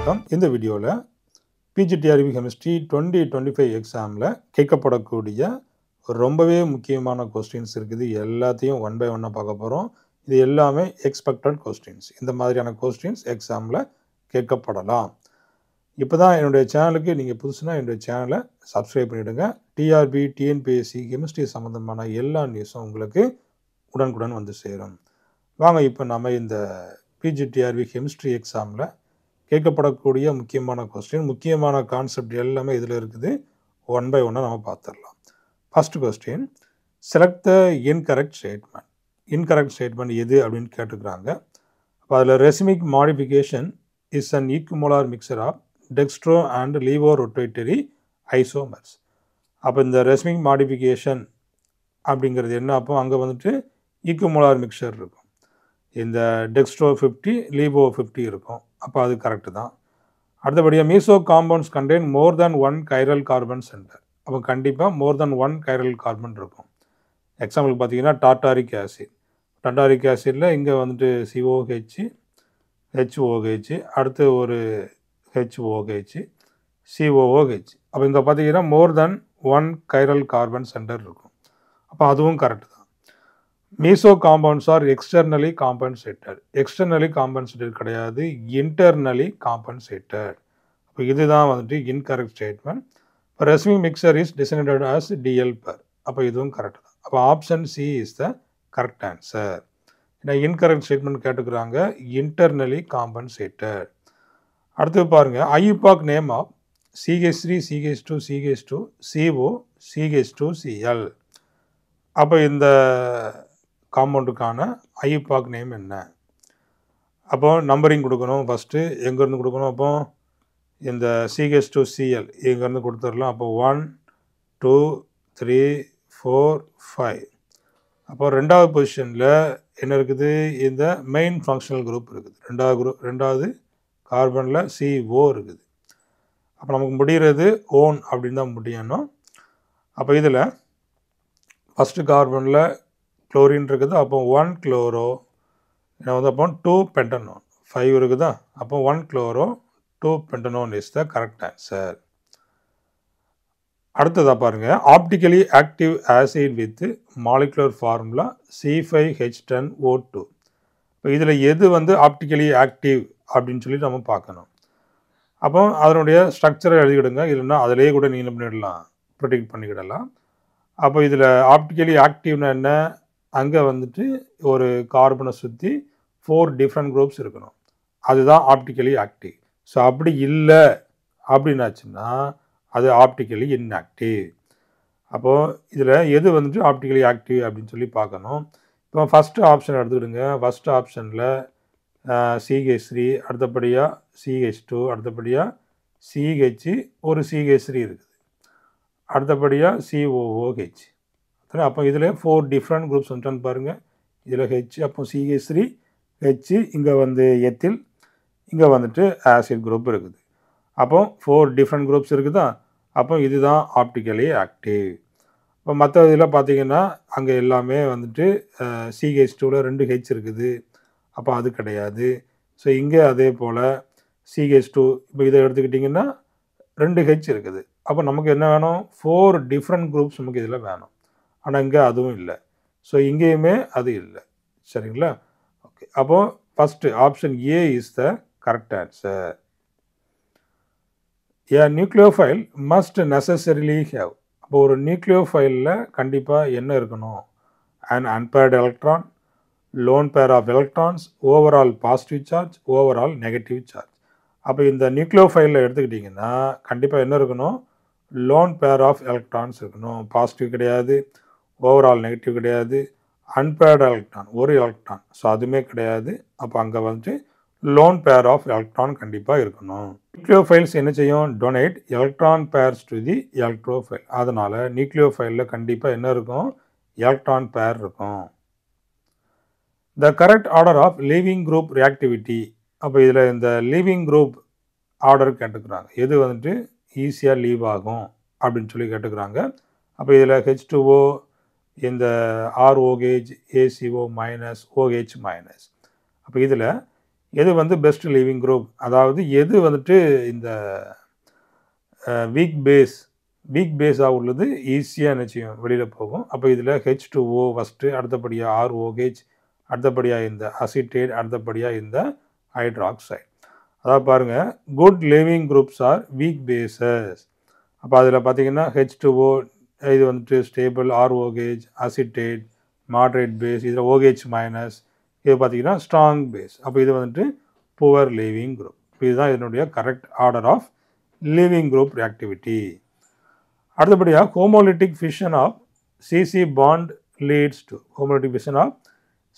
வணக்கம். இந்த வீடியோவில் பிஜிடிஆர்பி கெமிஸ்ட்ரி 2025 எக்ஸாமில் கேட்கப்படக்கூடிய ரொம்பவே முக்கியமான கொஸ்டின்ஸ் இருக்குது. எல்லாத்தையும் ஒன் பை ஒன்னாக பார்க்க போகிறோம். இது எல்லாமே எக்ஸ்பெக்டட் கொஸ்டின்ஸ். இந்த மாதிரியான கொஸ்டின்ஸ் எக்ஸாமில் கேட்கப்படலாம். இப்போ தான் என்னுடைய சேனலுக்கு நீங்கள் புதுசுனா என்னுடைய சேனலை சப்ஸ்கிரைப் பண்ணிவிடுங்க. டிஆர்பி, டிஎன்பிஎஸ்சி, கெமிஸ்ட்ரி சம்மந்தமான எல்லா நியூஸும் உங்களுக்கு உடனுக்குடன் வந்து சேரும். வாங்க இப்போ நம்ம இந்த பிஜிடிஆர்பி கெமிஸ்ட்ரி எக்ஸாமில் கேட்கப்படக்கூடிய முக்கியமான கொஸ்டின், முக்கியமான கான்செப்ட் எல்லாமே இதில் இருக்குது. ஒன் பை ஒன்னாக நம்ம பார்த்துடலாம். First question, select the incorrect statement. Incorrect statement எது அப்படின்னு கேட்டுக்கிறாங்க. அப்போ அதில் racemic modification is an equimolar mixture of dextro and levo rotatory isomers. அப்போ இந்த ரெசிமிக் மாடிஃபிகேஷன் அப்படிங்கிறது என்ன? அப்போ அங்கே வந்துட்டு ஈக்குமோலார் மிக்சர் இருக்கும். இந்த டெக்ஸ்ட்ரோ 50, லீவோ 50 இருக்கும். அப்போ அது கரெக்டு தான். அடுத்தபடியாக meso compounds contain more than one chiral carbon centre. அப்போ கண்டிப்பாக more than one chiral carbon இருக்கும். எக்ஸாம்பிளுக்கு பார்த்தீங்கன்னா டாட்டாரிக் ஆசிட். டாட்டாரிக் ஆசிடில் இங்கே வந்துட்டு COH, HOH, அடுத்து ஒரு HOH, COOH. அப்போ இங்கே பார்த்தீங்கன்னா more than one chiral carbon centre இருக்கும். அப்போ அதுவும் கரெக்டு தான். Meso compounds are externally compensated. Externally compensated கிடையாது, இன்டர்னலி காம்பன்சேட்டட். அப்போ இதுதான் வந்துட்டு இன்கரெக்ட் ஸ்டேட்மெண்ட். இப்போ racemic mixture is designated as DL பெர். அப்போ இதுவும் கரெக்ட் தான். அப்போ option C is the correct answer. ஏன்னா இன்கரெக்ட் ஸ்டேட்மெண்ட் கேட்டுக்கிறாங்க, இன்டர்னலி காம்பன்சேட்டட். அடுத்து பாருங்க, IUPAC name of CH3, CH2, CH2, CO, CH2, Cl. அப்போ இந்த காம்பவுண்டுக்கான IUPAC நேம் என்ன? அப்போ நம்பரிங் கொடுக்கணும். ஃபஸ்ட்டு எங்கேருந்து கொடுக்கணும்? அப்போ இந்த CH2Cl எங்கேருந்து கொடுத்துடலாம். அப்போ 1, 2, 3, 4, 5. அப்போ ரெண்டாவது பொசிஷனில் என்ன இருக்குது? இந்த மெயின் ஃபங்க்ஷனல் குரூப் இருக்குது. ரெண்டாவது கார்பனில் CO இருக்குது. அப்போ நமக்கு முடிகிறது ஓன் அப்படின்னு தான் முடியணும். அப்போ இதில் ஃபஸ்ட்டு கார்பனில் குளோரின் இருக்குது. அப்போ 1 குளோரோ, என்ன வந்து அப்போ 2 பென்டனோன். 5 இருக்குதா? அப்போ 1 chloro 2 pentanone is the correct answer. அடுத்ததாக பாருங்கள், optically active acid with molecular formula C5H10O2. இப்போ இதில் எது வந்து ஆப்டிக்கலி ஆக்டிவ் அப்படின்னு சொல்லி நம்ம பார்க்கணும். அப்போ அதனுடைய ஸ்ட்ரக்சரை எழுதிக்கிடுங்க. இல்லைன்னா அதிலேயே கூட நீங்கள் பண்ணிடலாம், ப்ரொடெக்ட் பண்ணிக்கிடலாம். அப்போ இதில் ஆப்டிக்கலி ஆக்டிவ்னா என்ன? அங்கே வந்துட்டு ஒரு கார்பனை சுற்றி 4 டிஃப்ரெண்ட் குரூப்ஸ் இருக்கணும். அதுதான் ஆப்டிக்கலி ஆக்டிவ். ஸோ அப்படி இல்லை அப்படின்னாச்சுன்னா அது ஆப்டிக்கலி இன்ஆக்டிவ். அப்போது இதில் எது வந்துட்டு ஆப்டிக்கலி ஆக்டிவ் அப்படின்னு சொல்லி பார்க்கணும். இப்போ ஃபஸ்ட்டு ஆப்ஷன் எடுத்துக்கிடுங்க. ஃபஸ்ட்டு ஆப்ஷனில் CH3, அடுத்தபடியாக CH2, அடுத்தபடியாக CH, ஒரு CH3 இருக்குது. அடுத்தபடியாக COOH. அப்போ இதில் 4 டிஃப்ரெண்ட் குரூப்ஸ் வந்துட்டான்னு பாருங்கள். இதில் H, அப்போ CH3, H, இங்கே வந்து எத்தில், இங்கே வந்துட்டு ஆசிட் குரூப் இருக்குது. அப்போ 4 டிஃப்ரெண்ட் குரூப்ஸ் இருக்குதா? அப்போ இதுதான் ஆப்டிக்கலி ஆக்டிவ். இப்போ மற்ற இதில் பார்த்தீங்கன்னா அங்கே எல்லாமே வந்துட்டு CH2வில் 2 H இருக்குது. அப்போ அது கிடையாது. ஸோ இங்கே அதே போல் CH2, இப்போ இதை எடுத்துக்கிட்டிங்கன்னா 2 H இருக்குது. அப்போ நமக்கு என்ன வேணும்? 4 டிஃப்ரெண்ட் குரூப்ஸ் நமக்கு இதில் வேணும். ஆனால் இங்கே அதுவும் இல்லை. ஸோ இங்கேயுமே அது இல்லை. சரிங்களா? ஓகே. அப்போது first option A is the correct answer. A nucleophile must necessarily have. அப்போ ஒரு நியூக்ளியோஃபைலில் கண்டிப்பாக என்ன இருக்கணும்? And unpaired electron, lone pair of electrons, overall positive charge, overall negative charge. அப்போ இந்த நியூக்ளியோஃபைலில் எடுத்துக்கிட்டிங்கன்னா கண்டிப்பாக என்ன இருக்கணும்? லோன் பேர் ஆஃப் எலக்ட்ரான்ஸ் இருக்கணும். பாசிட்டிவ் கிடையாது, ஓவரால் நெகட்டிவ் கிடையாது, அன்பேர்டு எலக்ட்ரான் ஒரு எலக்ட்ரான், ஸோ அதுவுமே கிடையாது. அப்போ அங்கே வந்துட்டு லோன் பேர் ஆஃப் எலக்ட்ரான் கண்டிப்பாக இருக்கணும். நியூக்ளியோஃபைல்ஸ் என்ன செய்யும்? Donate electron pairs to the electrophile. அதனால் நியூக்ளியோஃபைலில் கண்டிப்பாக என்ன இருக்கும்? எலக்ட்ரான் பேர் இருக்கும். The correct order of leaving group reactivity. அப்போ இதில் இந்த லீவிங் குரூப் ஆர்டர் கேட்டுக்கிறாங்க. எது வந்துட்டு ஈஸியாக லீவ் ஆகும் அப்படின்னு சொல்லி கேட்டுக்கிறாங்க. அப்போ இதில் H2O, இந்த ROH, ACO minus, OH minus. அப்போ இதில் எது வந்து பெஸ்ட் லீவிங் குரூப், அதாவது எது வந்துட்டு இந்த வீக் பேஸாக உள்ளது ஈஸியாக என்ன செய்யும் வெளியில் போகும். அப்போ இதில் H2O ஃபஸ்ட்டு, அடுத்தபடியாக ROH, அடுத்தபடியாக இந்த அசிட்டேட், அடுத்தபடியாக இந்த ஹைட்ராக்சைடு. அதாவது பாருங்கள், good living groups are weak bases. அப்போ அதில் பார்த்தீங்கன்னா H2O இது வந்துட்டு stable, ROH acetate moderate base, இதில் OH மைனஸ் இது பார்த்தீங்கன்னா ஸ்ட்ராங் பேஸ். அப்போ இது வந்துட்டு புவர் லிவிங் குரூப். இதுதான் இதனுடைய correct order of leaving group reactivity. அடுத்தபடியாக homolytic fission of C C bond leads to, homolytic fission of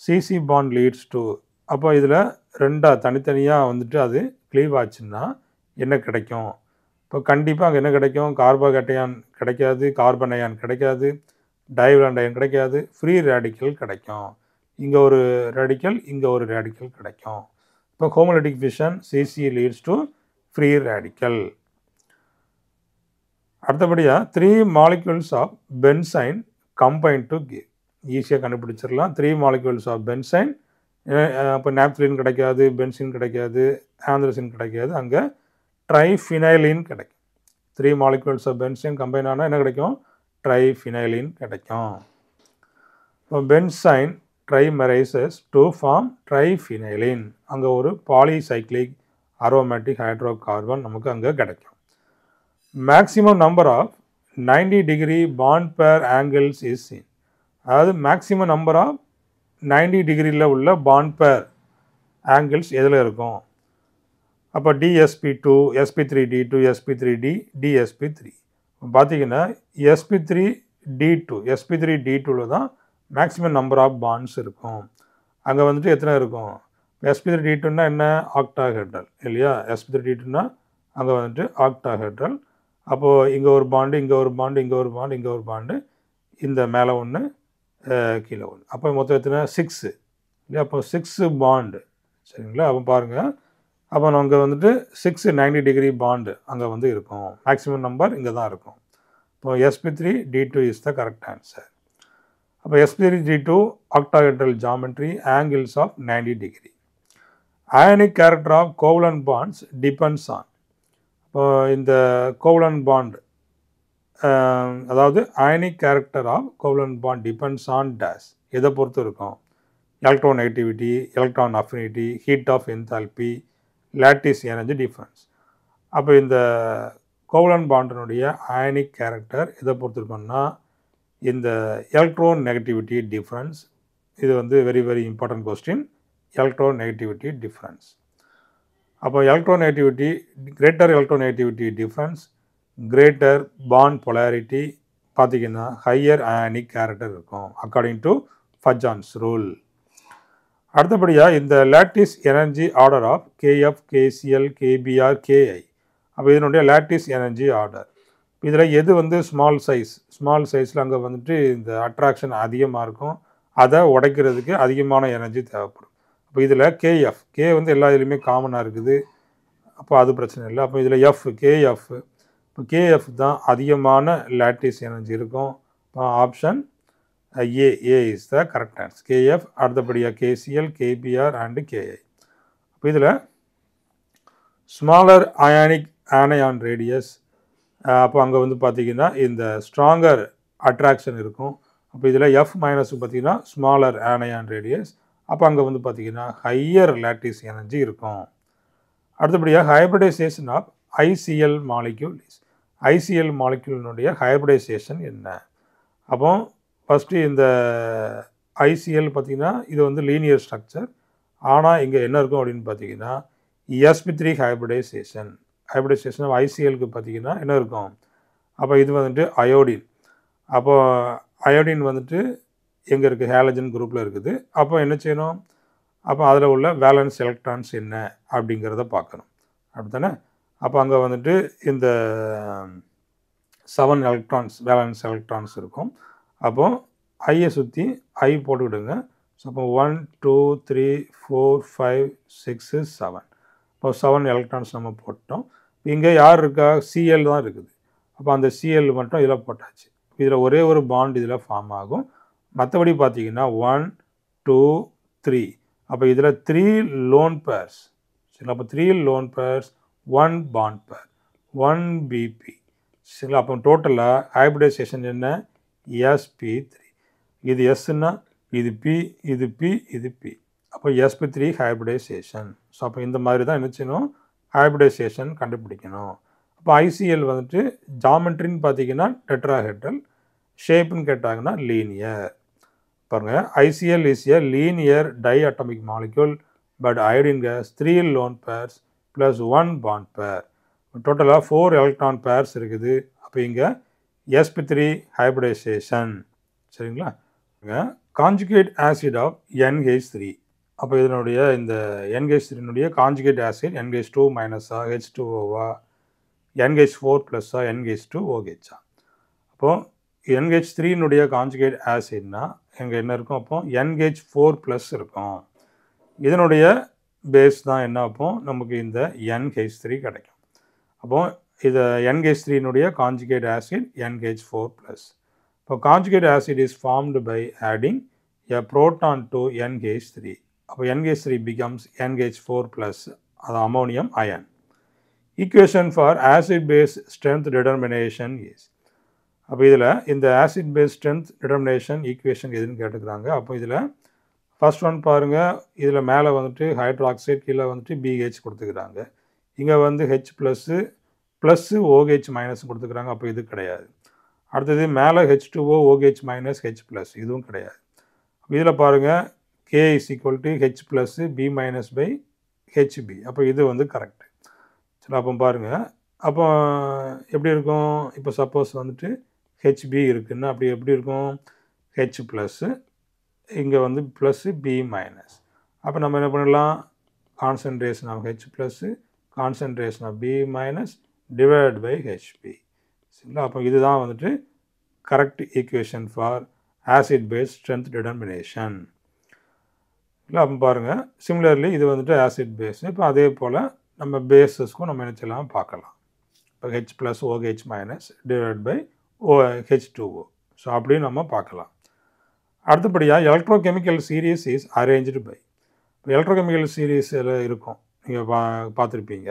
C C bond leads to. அப்போ இதில் ரெண்டாக தனித்தனியாக வந்துட்டு அது க்ளீவ் ஆச்சுன்னா என்ன கிடைக்கும்? இப்போ கண்டிப்பாக அங்கே என்ன கிடைக்கும்? கார்போகேட்டையான் கிடைக்காது, கார்பன் அயான் கிடைக்காது, டைவலண்ட் அயன் கிடைக்காது, ஃப்ரீ ரேடிக்கல் கிடைக்கும். இங்கே ஒரு ரேடிக்கல், இங்கே ஒரு ரேடிக்கல் கிடைக்கும். இப்போ homolytic fission CC leads to free radical. அடுத்தபடியாக 3 molecules of benzene combine to give. ஈஸியாக கண்டுபிடிச்சிடலாம். 3 மாலிக்யூல்ஸ் ஆஃப் பென்சைன். அப்போ நாப்தலின் கிடைக்காது, பென்சின் கிடைக்காது, ஆந்திரசின் கிடைக்காது, அங்கே ட்ரைஃபினைலின் கிடைக்கும். 3 மாலிக்யூல்ஸ் ஆஃப் பென்சைன் கம்பைன் ஆனால் என்ன கிடைக்கும்? ட்ரைஃபினைலின் கிடைக்கும். இப்போ benzene trimerises to form triphenylene. அங்கே ஒரு பாலிசைக்ளிக் அரோமேட்டிக் ஹைட்ரோ கார்பன் நமக்கு அங்கே கிடைக்கும். Maximum number of 90 degree bond pair angles is seen. அதாவது மேக்ஸிமம் நம்பர் ஆஃப் 90 டிகிரியில் உள்ள பாண்ட் பேர் ஆங்கிள்ஸ் எதில் இருக்கும்? அப்போ DsP2, sp3d2, sp3d, DsP3. பார்த்தீங்கன்னா sp3d2ல் தான் மேக்ஸிமம் நம்பர் ஆஃப் பாண்ட்ஸ் இருக்கும். அங்கே வந்துட்டு எத்தனை இருக்கும்? sp3d2ன்னா என்ன? ஆக்டாஹெட்ரல் இல்லையா? sp3d2ன்னா அங்கே வந்துட்டு ஆக்டாஹெட்ரல். அப்போது இங்கே ஒரு பாண்டு, இங்கே ஒரு பாண்டு, இங்கே ஒரு பாண்டு, இங்கே ஒரு பாண்டு, இந்த மேலே ஒன்று, கீழே ஒன்று. அப்போ மொத்தம் எத்தனை? 6 இல்லையா? அப்போ 6 பாண்டு. சரிங்களா? அப்போ பாருங்கள், அப்போ அங்கே வந்துட்டு 6 90 டிகிரி பாண்டு அங்கே வந்து இருக்கும். மேக்ஸிமம் நம்பர் இங்கே தான் இருக்கும். இப்போ sp3d2 is the correct answer. அப்போ sp3d2 octahedral geometry, angles of 90 degree. Ionic character of covalent bonds depends on. இப்போ இந்த கோவலன்ட் பாண்ட், அதாவது ionic character of covalent bond depends on these. எதை பொறுத்து இருக்கும்? Electronegativity, electron affinity, heat of enthalpy, lattice energy difference. அப்போ இந்த covalent பாண்டினுடைய ionic character எதை பொறுத்து இருக்கும்னா இந்த எலக்ட்ரான் நெகட்டிவிட்டி டிஃபரன்ஸ். இது வந்து very very important question. Electron negativity difference. அப்போ electronegativity, greater electronegativity difference, greater bond polarity பார்த்திங்கன்னா ஹையர் அயானிக் கேரக்டர் இருக்கும் அக்கார்டிங் டு ஃபஜான்ஸ் ரூல். அடுத்தபடியாக இந்த lattice energy order of KF, KCl, KBr, KI. அப்போ இதனுடைய lattice energy order. இதில் எது வந்து ஸ்மால் சைஸில் அங்கே வந்துட்டு இந்த அட்ராக்ஷன் அதிகமாக இருக்கும், அதை உடைக்கிறதுக்கு அதிகமான எனர்ஜி தேவைப்படும். அப்போ இதில் KF, K வந்து எல்லா இதுலேயுமே காமனாக இருக்குது, அப்போ அது பிரச்சனை இல்லை. அப்போ இதில் KF, இப்போ KF தான் அதிகமான லாட்டிஸ் எனர்ஜி இருக்கும். Option A is the correct answer. KF, அடுத்தபடியாக KCl, KBr அண்டு KI. இப்போ இதில் ஸ்மாலர் ஆனையான் ரேடியஸ், அப்போ அங்கே வந்து பார்த்திங்கன்னா இந்த ஸ்ட்ராங்கர் அட்ராக்ஷன் இருக்கும். அப்போ இதில் F- பார்த்திங்கன்னா ஸ்மாலர் ஆனையான் ரேடியஸ், அப்போ அங்கே வந்து பார்த்திங்கன்னா ஹையர் லாட்டிஸ் எனர்ஜி இருக்கும். அடுத்தபடியாக hybridization of ICl molecule. ICl மாலிக்யூலினுடைய ஹைப்ரிடைசேஷன் என்ன? அப்போ ஃபஸ்ட்டு இந்த ICl பார்த்திங்கன்னா இது வந்து லீனியர் ஸ்ட்ரக்சர். ஆனால் இங்கே என்ன இருக்கும் அப்படின்னு பார்த்திங்கன்னா sp3 ஹைப்ரிடைசேஷன் ஆஃப் IClக்கு பார்த்திங்கன்னா என்ன இருக்கும்? அப்போ இது வந்துட்டு அயோடின். அப்போது அயோடின் வந்துட்டு எங்கே இருக்குது? ஹேலஜன் குரூப்பில் இருக்குது. அப்போ என்ன செய்யணும்? அப்போ அதில் உள்ள வேலன்ஸ் எலக்ட்ரான்ஸ் என்ன அப்படிங்கிறத பார்க்கணும், அப்படி தானே? அப்போ அங்கே வந்துட்டு இந்த 7 எலக்ட்ரான்ஸ், வேலன்ஸ் எலக்ட்ரான்ஸ் இருக்கும். அப்போது ஐயை சுற்றி ஐ போட்டுக்கிடுங்க. ஸோ அப்போ 1 2 3 4 5 6 7. இப்போ 7 எலக்ட்ரான்ஸ் நம்ம போட்டோம். இங்கே யார் இருக்கா? Cl தான் இருக்குது. அப்போ அந்த Cl மட்டும் இதில் போட்டாச்சு. இதில் ஒரே ஒரு பாண்ட் இதில் ஃபார்ம் ஆகும். மற்றபடி பார்த்தீங்கன்னா 1 2 3, அப்போ இதில் 3 lone pairs. சரிங்களா? அப்போ 3 lone pairs, 1 bond pair, 1 BP. சரிங்களா? அப்போ டோட்டலாக ஹைபிரிடைசேஷன் என்ன? sp3. இது எஸ்ன்னா இது பி, இது பி, இது பி. அப்போ sp3 ஹைபிரிடைசேஷன். ஸோ அப்போ இந்த மாதிரி தான் என்ன செய்யணும்? ஹைபிரிடைசேஷன் கண்டுபிடிக்கணும். அப்போ ஐசிஎல் வந்துட்டு ஜாமெட்ரின்னு பார்த்தீங்கன்னா டெட்ராஹெட்ரல், ஷேப்புன்னு கேட்டாங்கன்னா லீனியர். பாருங்கள், ICl is a linear diatomic molecule but iodine gas 3 lone pairs plus 1 bond pair. டோட்டலாக 4 electron pairs இருக்குது. அப்போ இங்கே sp3 hybridization. சரிங்களா? Conjugate acid of NH3. அப்போ இதனுடைய இந்த NH3னுடைய conjugate acid NH2 மைனஸா, H2Oவா, NH4 ப்ளஸ்ஸா, NH2OH. அப்போது NH3னுடைய கான்ஜுகேட் ஆசிட்னா இங்கே என்ன இருக்கும்? அப்போ NH4 ப்ளஸ் இருக்கும். இதனுடைய பேஸ் தான் என்ன? அப்போ நமக்கு இந்த NH3 கிடைக்கும். அப்போ இது NH3னுடைய கான்ஜுகேட் ஆசிட் NH4 ப்ளஸ். இப்போ conjugate acid is formed by adding a proton to NH3. அப்போ NH3 becomes NH4 ப்ளஸ், அது ammonium ion. Equation for acid base strength determination is. அப்போ இதில் இந்த acid base strength determination equation எதுன்னு கேட்டுக்கிறாங்க. அப்போ இதில் ஃபர்ஸ்ட் ஒன் பாருங்கள், இதில் மேலே வந்துட்டு ஹைட்ராக்சைடு, கீழே வந்துட்டு BH கொடுத்துக்கிறாங்க. இங்கே வந்து H ப்ளஸ்ஸு OH மைனஸ் கொடுத்துக்கிறாங்க. அப்போ இது கிடையாது. அடுத்தது மேலே H2O OH minus H plus, இதுவும் கிடையாது. இதில் பாருங்கள் K is equal to H plus B minus by HB. அப்போ இது வந்து கரெக்டு. சரி, அப்போ பாருங்கள், அப்போ எப்படி இருக்கும்? இப்போ சப்போஸ் வந்துட்டு HB இருக்குன்னா அப்படி எப்படி இருக்கும்? H ப்ளஸ்ஸு, இங்கே வந்து ப்ளஸ்ஸு B மைனஸ். அப்போ நம்ம என்ன பண்ணலாம்? Concentration of H plus, concentration of B minus divide by HB. சரிங்களா? அப்போ இதுதான் வந்துட்டு correct equation for acid base strength determination. இல்லை அப்போ பாருங்கள், சிமிலர்லி இது வந்துட்டு ஆசிட் பேஸ். இப்போ அதே போல் நம்ம பேஸஸ்க்கும் நம்ம என்ன செய்யலாம் பார்க்கலாம். இப்போ H plus OH minus divide by H2O. So அப்படின்னு நம்ம பார்க்கலாம். அடுத்தபடியாக electrochemical series is arranged by. இப்போ எலக்ட்ரோகெமிக்கல் சீரீஸில் இருக்கும், நீங்கள் பார்த்துருப்பீங்க.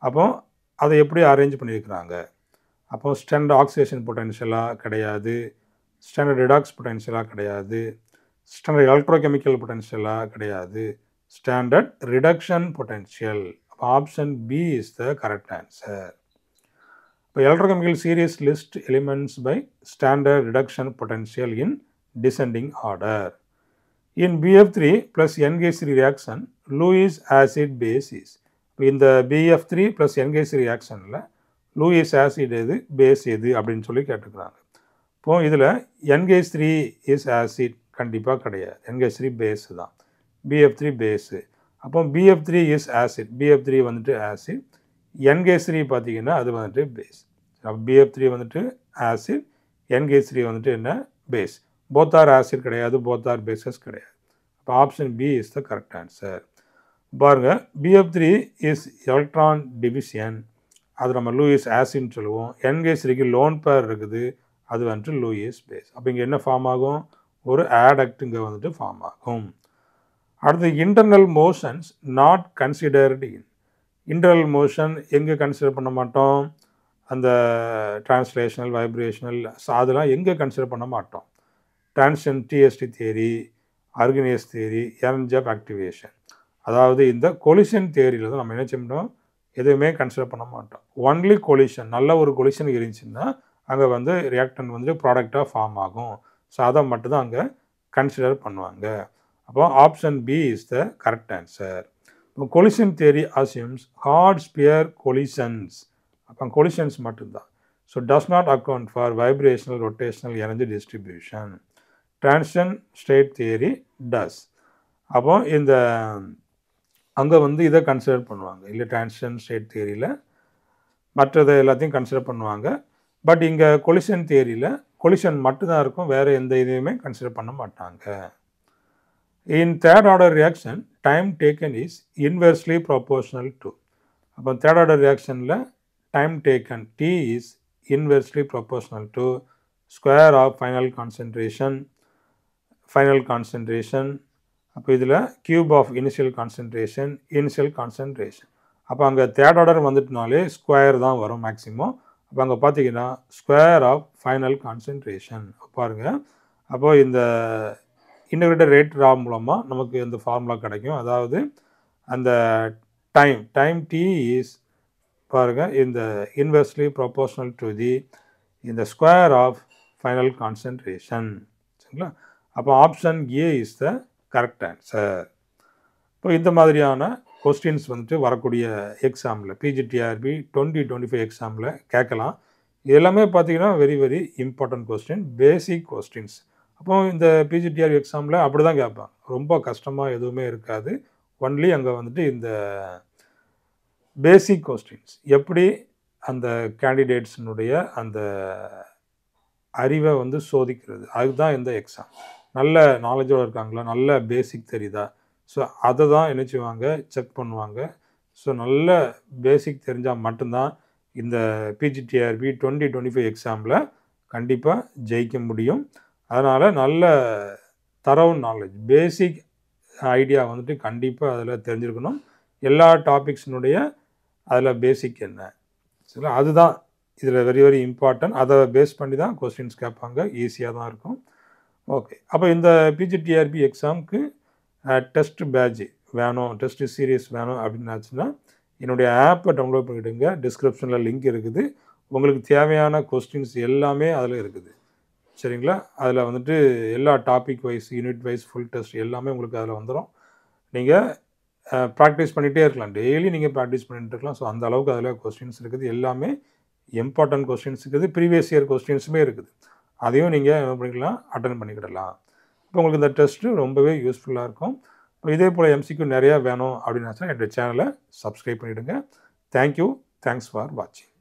அப்போ அதை எப்படி அரேஞ்ச் பண்ணியிருக்கிறாங்க? அப்போ ஸ்டாண்டர்ட் ஆக்சிடேஷன் பொட்டன்ஷியலாக கிடையாது, ஸ்டாண்டர்ட் ரிடாக்ஸ் பொட்டன்ஷியலாக கிடையாது, ஸ்டாண்டர்ட் எலக்ட்ரோகெமிக்கல் பொட்டன்ஷியலாக கிடையாது, ஸ்டாண்டர்ட் ரிடக்ஷன் பொட்டன்ஷியல். அப்போ option B is the correct answer. இப்போ electrochemical series list elements by standard reduction potential in descending order. In BF3 plus NH3 reaction, Lewis acid base is. இந்த BF3 plus NH3 reactionல Lewis acid எது, base எது அப்படின்னு சொல்லி கேட்டுக்கிறாங்க. இப்போ இதில் NH3 is acid கண்டிப்பாக கிடையாது, NH3 பேஸ் தான், BF3 பேஸு. அப்போ BF3 is acid, BF3 வந்துட்டு ஆசிட், NH3 பார்த்தீங்கன்னா அது வந்துட்டு பேஸ். அப்போ BF3 வந்துட்டு ஆசிட், NH3 வந்துட்டு என்ன? பேஸ். போத் ஆர் ஆசிட் கிடையாது, போத் ஆர் பேசஸ் கிடையாது. அப்போ option B is the correct answer. பாருங்கள், BF3 இஸ் எலக்ட்ரான் டிவிஷன், அது நம்ம லூயிஸ் ஆசிட்னு சொல்லுவோம். NH3க்கு லோன் பேர் இருக்குது, அது வந்துட்டு லூயிஸ் பேஸ். அப்போ இங்கே என்ன ஃபார்ம் ஆகும்? ஒரு ஆடக்ட் இங்கே வந்துட்டு ஃபார்ம் ஆகும். அடுத்து internal motions not considered in. Internal motion எங்கே கன்சிடர் பண்ண மாட்டோம்? அந்த டிரான்ஸ்லேஷனல், வைப்ரேஷனல், அதெல்லாம் எங்கே கன்சிடர் பண்ண மாட்டோம்? Transition TST theory, organise theory, energy of activation, அதாவது இந்த கொலிஷன் தியரியில் தான் நம்ம என்ன செய்யணும்? எதுவுமே கன்சிடர் பண்ண மாட்டோம். ஒன்லி கொலிஷன், நல்ல ஒரு கொலிஷன் இருந்துச்சுன்னா அங்கே வந்து ரியாக்டன் வந்து ப்ராடக்டாக ஃபார்ம் ஆகும். ஸோ அதை மட்டும்தான் அங்கே கன்சிடர் பண்ணுவாங்க. அப்போ option B is the correct answer. இப்போ collision theory assumes hard sphere collisions. அப்போ கொலிஷன்ஸ் மட்டும்தான். So does not account for vibrational rotational energy distribution. Transition state theory does. அப்போ இந்த அங்கே வந்து இதை கன்சிடர் பண்ணுவாங்க. இல்லை டிரான்சிஷன் ஸ்டேட் தியரியில் மற்றதை எல்லாத்தையும் கன்சிடர் பண்ணுவாங்க. பட் இங்கே கொலிஷன் தியரியில் கொலிஷன் மட்டும்தான் இருக்கும், வேறு எந்த இதையுமே கன்சிடர் பண்ண மாட்டாங்க. In third order reaction time taken is inversely proportional to. அப்போ தேர்ட் ஆர்டர் ரியாக்ஷனில் time taken T is inversely proportional to square of final concentration அப்போ இதில் கியூப் ஆஃப் இனிஷியல் கான்சன்ட்ரேஷன். அப்போ அங்கே தேர்ட் ஆர்டர் வந்துட்டுனாலே ஸ்கொயர் தான் வரும் மேக்ஸிமம். அப்போ அங்கே பார்த்தீங்கன்னா ஸ்கொயர் ஆஃப் ஃபைனல் கான்சன்ட்ரேஷன் பாருங்கள். அப்போது இந்த இன்டகிரேட்டட் ரேட் லா மூலமாக நமக்கு இந்த ஃபார்முலா கிடைக்கும். அதாவது அந்த டைம் t இஸ் பாருங்கள் இந்த இன்வெர்ஸ்லி ப்ரொபோர்ஷனல் டு தி இந்த ஸ்கொயர் ஆஃப் ஃபைனல் கான்சன்ட்ரேஷன். சரிங்களா? அப்போ option A is the correct answer. இப்போ இந்த மாதிரியான கொஸ்டின்ஸ் வந்துட்டு வரக்கூடிய எக்ஸாமில் பிஜிடிஆர்பி 2025 எக்ஸாமில் கேட்கலாம். இது எல்லாமே பார்த்தீங்கன்னா வெரி வெரி இம்பார்ட்டன்ட் கொஸ்டின், பேசிக் கொஸ்டின்ஸ். அப்போ இந்த பிஜிடிஆர்பி எக்ஸாமில் அப்படி தான் கேட்பாங்க. ரொம்ப கஷ்டமாக எதுவுமே இருக்காது. ஒன்லி அங்கே வந்துட்டு இந்த பேசிக் கொஸ்டின்ஸ் எப்படி அந்த கேண்டிடேட்ஸினுடைய அந்த அறிவை வந்து சோதிக்கிறது, அதுதான் இந்த எக்ஸாம். நல்ல நாலேஜோடு இருக்காங்களா, நல்ல பேசிக் தெரியுதா, ஸோ அதை தான் என்ன செய்வாங்க, செக் பண்ணுவாங்க. ஸோ நல்ல பேசிக் தெரிஞ்சால் மட்டும்தான் இந்த பிஜிடிஆர்பி 2025 எக்ஸாமில் கண்டிப்பாக ஜெயிக்க முடியும். அதனால் நல்ல தரவு நாலேஜ், பேசிக் ஐடியா வந்துட்டு கண்டிப்பாக அதில் தெரிஞ்சிருக்கணும். எல்லா டாபிக்ஸினுடைய அதில் பேசிக் என்ன, சரி அதுதான் இதில் வெரி வெரி இம்பார்ட்டன்ட். அதை பேஸ் பண்ணி தான் கொஸ்டின்ஸ் கேட்பாங்க, ஈஸியாக தான் இருக்கும். ஓகே, அப்போ இந்த பிஜிடிஆர்பி எக்ஸாமுக்கு டெஸ்ட் பேட்ச் வேணும், டெஸ்ட் சீரியஸ் வேணும் அப்படின்னாச்சுன்னா என்னுடைய ஆப்பை டவுன்லோட் பண்ணிவிடுங்க. டிஸ்கிரிப்ஷனில் லிங்க் இருக்குது. உங்களுக்கு தேவையான கொஸ்டின்ஸ் எல்லாமே அதில் இருக்குது. சரிங்களா? அதில் வந்துட்டு எல்லா topic wise, unit wise, full test எல்லாமே உங்களுக்கு அதில் வந்துடும். நீங்கள் ப்ராக்டிஸ் பண்ணிகிட்டே இருக்கலாம், டெய்லி நீங்கள் ப்ராக்டிஸ் பண்ணிகிட்டு இருக்கலாம். ஸோ அந்த அளவுக்கு அதில் கொஸ்டின்ஸ் இருக்குது, எல்லாமே இம்பார்ட்டன்ட் கொஸ்டின்ஸ் இருக்குது, ப்ரீவியஸ் இயர் கொஸ்டின்ஸுமே இருக்குது. அதையும் நீங்கள் என்ன பண்ணிக்கலாம், அட்டன் பண்ணிக்கிடலாம். இப்போ உங்களுக்கு இந்த டெஸ்ட்டு ரொம்பவே யூஸ்ஃபுல்லாக இருக்கும். இப்போ இதே போல் எம்சிக்யூ நிறையா வேணும் அப்படின்னாச்சுன்னா என்னுடைய சேனலை சப்ஸ்கிரைப் பண்ணிவிடுங்க. தேங்க்யூ, தேங்க்ஸ் ஃபார் வாட்சிங்.